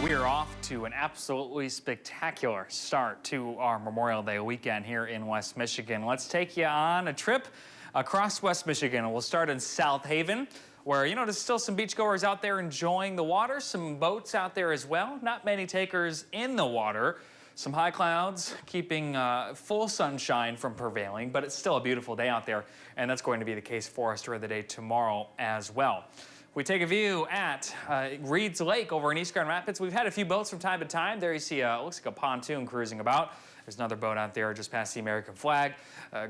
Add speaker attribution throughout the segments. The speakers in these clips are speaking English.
Speaker 1: We are off to an absolutely spectacular start to our Memorial Day weekend here in West Michigan. Let's take you on a trip across West Michigan. We'll start in South Haven, where, there's still some beachgoers out there enjoying the water, some boats out there as well. Not many takers in the water. Some high clouds keeping full sunshine from prevailing, but it's still a beautiful day out there, and that's going to be the case for us during the day tomorrow as well. We take a view at Reed's Lake over in East Grand Rapids. We've had a few boats from time to time. There you see, looks like a pontoon cruising about. There's another boat out there just past the American flag.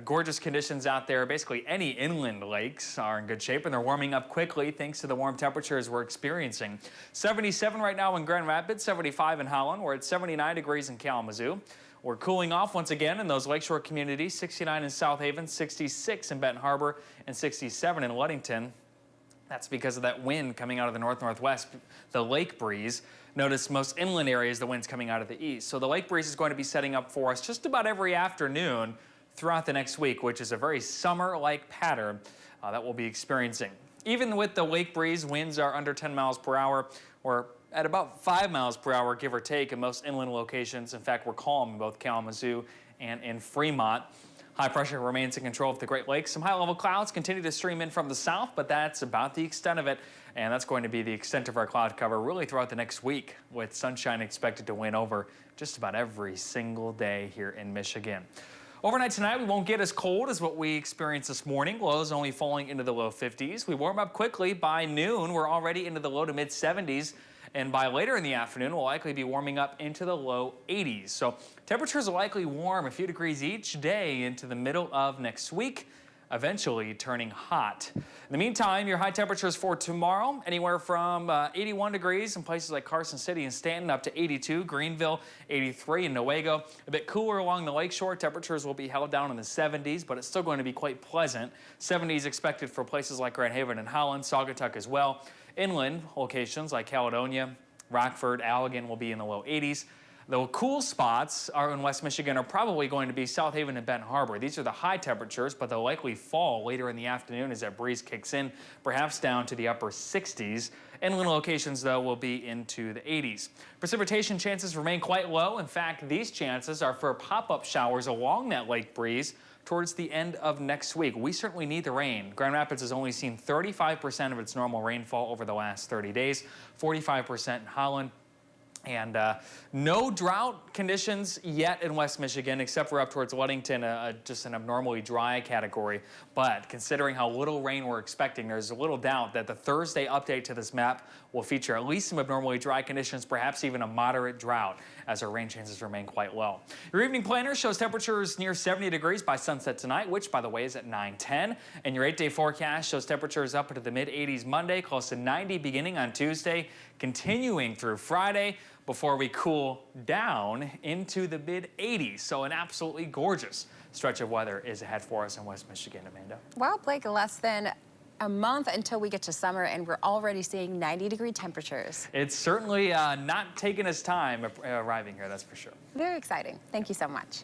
Speaker 1: Gorgeous conditions out there. Basically, any inland lakes are in good shape, and they're warming up quickly thanks to the warm temperatures we're experiencing. 77 right now in Grand Rapids, 75 in Holland. We're at 79 degrees in Kalamazoo. We're cooling off once again in those lakeshore communities. 69 in South Haven, 66 in Benton Harbor, and 67 in Ludington. That's because of that wind coming out of the north-northwest, the lake breeze. Notice most inland areas, the wind's coming out of the east. So the lake breeze is going to be setting up for us just about every afternoon throughout the next week, which is a very summer-like pattern that we'll be experiencing. Even with the lake breeze, winds are under 10 miles per hour. We're at about 5 miles per hour, give or take, in most inland locations. In fact, we're calm in both Kalamazoo and in Fremont. High pressure remains in control of the Great Lakes. Some high-level clouds continue to stream in from the south, but that's about the extent of it. And that's going to be the extent of our cloud cover really throughout the next week, with sunshine expected to win over just about every single day here in Michigan. Overnight tonight, we won't get as cold as what we experienced this morning. Lows only falling into the low 50s. We warm up quickly. By noon, we're already into the low to mid 70s. And by later in the afternoon, we'll likely be warming up into the low 80s. So temperatures will likely warm a few degrees each day into the middle of next week, eventually turning hot. In the meantime, your high temperatures for tomorrow, anywhere from 81 degrees in places like Carson City and Stanton, up to 82, Greenville, 83, and Newaygo. A bit cooler along the lakeshore. Temperatures will be held down in the 70s, but it's still going to be quite pleasant. 70s expected for places like Grand Haven and Holland, Saugatuck as well. Inland locations like Caledonia, Rockford, Allegan will be in the low 80s. The cool spots are in West Michigan are probably going to be South Haven and Benton Harbor. These are the high temperatures, but they'll likely fall later in the afternoon as that breeze kicks in, perhaps down to the upper 60s. Inland locations, though, will be into the 80s. Precipitation chances remain quite low. In fact, these chances are for pop-up showers along that lake breeze towards the end of next week. We certainly need the rain. Grand Rapids has only seen 35% of its normal rainfall over the last 30 days, 45% in Holland. And no drought conditions yet in West Michigan, except for up towards Ludington, just an abnormally dry category. But considering how little rain we're expecting, there's a little doubt that the Thursday update to this map will feature at least some abnormally dry conditions, perhaps even a moderate drought, as our rain chances remain quite low. Your evening planner shows temperatures near 70 degrees by sunset tonight, which, by the way, is at 9:10. And your 8-day forecast shows temperatures up into the mid-80s Monday, close to 90 beginning on Tuesday, continuing through Friday, before we cool down into the mid-80s. So an absolutely gorgeous stretch of weather is ahead for us in West Michigan, Amanda.
Speaker 2: Well, Blake, less than a month until we get to summer, and we're already seeing 90-degree temperatures.
Speaker 1: It's certainly not taking us time arriving here, that's for sure.
Speaker 2: Very exciting. Thank you so much.